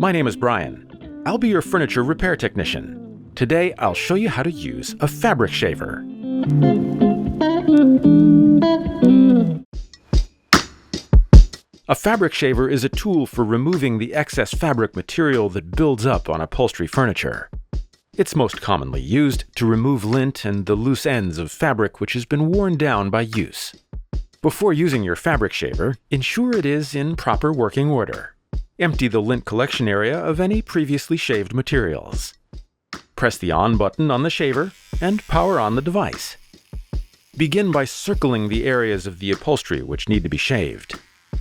My name is Brian. I'll be your furniture repair technician. Today, I'll show you how to use a fabric shaver. A fabric shaver is a tool for removing the excess fabric material that builds up on upholstery furniture. It's most commonly used to remove lint and the loose ends of fabric which has been worn down by use. Before using your fabric shaver, ensure it is in proper working order. Empty the lint collection area of any previously shaved materials. Press the on button on the shaver and power on the device. Begin by circling the areas of the upholstery which need to be shaved.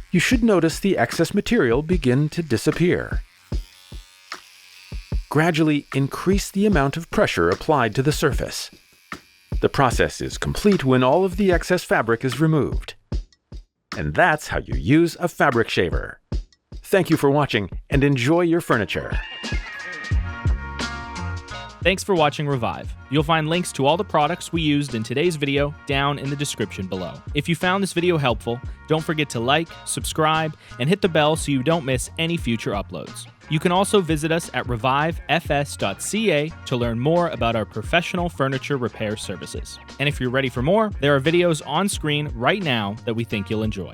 You should notice the excess material begin to disappear. Gradually increase the amount of pressure applied to the surface. The process is complete when all of the excess fabric is removed. And that's how you use a fabric shaver. Thank you for watching and enjoy your furniture. Thanks for watching Revive. You'll find links to all the products we used in today's video down in the description below. If you found this video helpful, don't forget to like, subscribe, and hit the bell so you don't miss any future uploads. You can also visit us at revivefs.ca to learn more about our professional furniture repair services. And if you're ready for more, there are videos on screen right now that we think you'll enjoy.